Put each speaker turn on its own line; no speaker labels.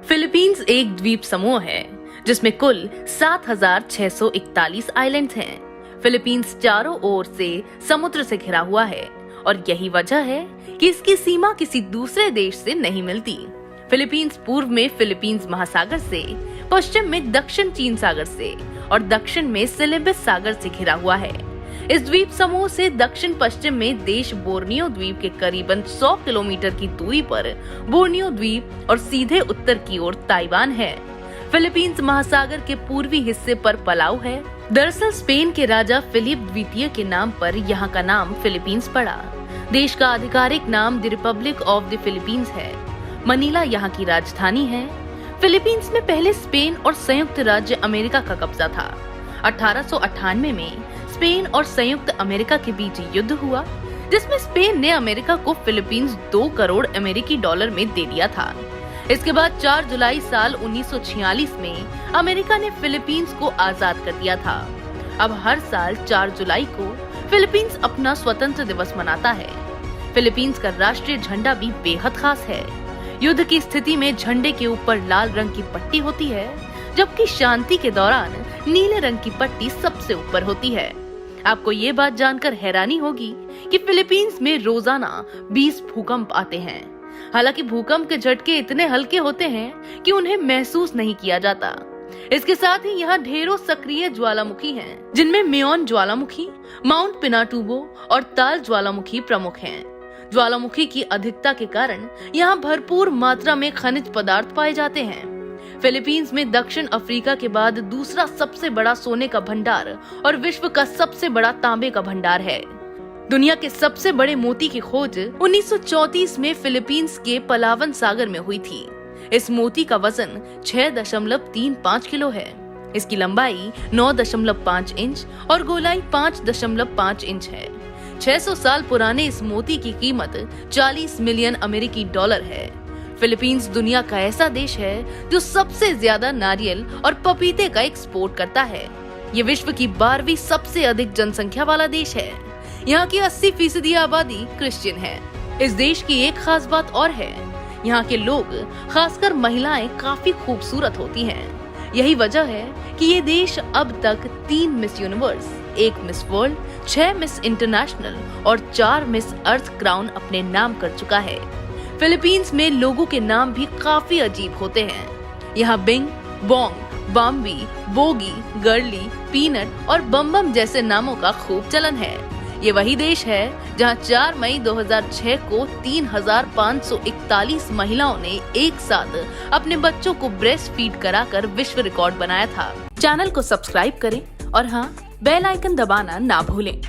Philippines एक द्वीप समूह है जिसमें कुल 7,641 आइलैंड्स हैं। फिलीपींस चारों ओर से समुद्र से घिरा हुआ है और यही वजह है कि इसकी सीमा किसी दूसरे देश से नहीं मिलती। फिलीपींस पूर्व में फिलीपींस महासागर से, पश्चिम में दक्षिण चीन सागर से और दक्षिण में सिलेबस सागर से घिरा हुआ है। इस द्वीप समूह से दक्षिण पश्चिम में देश बोर्नियो द्वीप के करीबन 100 किलोमीटर की दूरी पर बोर्नियो द्वीप और सीधे उत्तर की ओर ताइवान है। फिलीपींस महासागर के पूर्वी हिस्से पर पलाऊ है। दरअसल स्पेन के राजा फिलिप द्वितीय के नाम पर यहाँ का नाम फिलीपींस पड़ा। देश का आधिकारिक नाम the Republic of the Philippines है। मनीला यहाँ की राजधानी है। फिलीपींस में पहले स्पेन और संयुक्त राज्य अमेरिका का कब्जा था। 1898 में स्पेन और संयुक्त अमेरिका के बीच युद्ध हुआ, जिसमें स्पेन ने अमेरिका को फिलीपींस 2 करोड़ अमेरिकी डॉलर में दे दिया था। इसके बाद 4 जुलाई साल 1946 में अमेरिका ने फिलीपींस को आजाद कर दिया था। अब हर साल 4 जुलाई को फिलीपींस अपना स्वतंत्र दिवस मनाता है। फिलीपींस का राष्ट्रीय झंडा भी बेहद खास है। युद्ध की स्थिति में झंडे के ऊपर लाल रंग की पट्टी होती है, जबकि शांति के दौरान नीले रंग की पट्टी सबसे ऊपर होती है। आपको ये बात जानकर हैरानी होगी कि फिलीपींस में रोजाना 20 भूकंप आते हैं। हालांकि भूकंप के झटके इतने हल्के होते हैं कि उन्हें महसूस नहीं किया जाता। इसके साथ ही यहाँ ढेरों सक्रिय ज्वालामुखी हैं, जिनमें मेयोन ज्वालामुखी, माउंट पिनाटुबो और ताल ज्वालामुखी प्रमुख हैं। ज्वालामुखी की अधिकता के कारण यहाँ भरपूर मात्रा में खनिज पदार्थ पाए जाते हैं। फिलीपींस में दक्षिण अफ्रीका के बाद दूसरा सबसे बड़ा सोने का भंडार और विश्व का सबसे बड़ा तांबे का भंडार है। दुनिया के सबसे बड़े मोती की खोज 1934 में फिलीपींस के पलावन सागर में हुई थी। इस मोती का वजन 6.35 किलो है। इसकी लंबाई 9.5 इंच और गोलाई 5.5 इंच है। 600 साल पुराने इस मोती की कीमत 40 मिलियन अमेरिकी डॉलर है। फिलीपींस दुनिया का ऐसा देश है जो सबसे ज्यादा नारियल और पपीते का एक्सपोर्ट करता है। ये विश्व की 12वीं सबसे अधिक जनसंख्या वाला देश है। यहाँ की 80% आबादी क्रिश्चियन है। इस देश की एक खास बात और है, यहाँ के लोग, खासकर महिलाएं, काफी खूबसूरत होती हैं। यही वजह है कि ये देश अब तक 3 miss universe, 1 miss world, 6 miss international और 4 मिस अर्थ क्राउन अपने नाम कर चुका है। फिलीपींस में लोगों के नाम भी काफी अजीब होते हैं। यहाँ Bing, Bong, Bambi, Bogey, Girly, Peanut और बम जैसे नामों का खूब चलन है। ये वही देश है जहाँ 4 मई 2006 को 3,541 महिलाओं ने एक साथ अपने बच्चों को ब्रेस्ट फीड कराकर विश्व रिकॉर्ड बनाया था। चैनल को सब्सक्राइब करें और हाँ, बेल आइकन दबाना ना भूलें।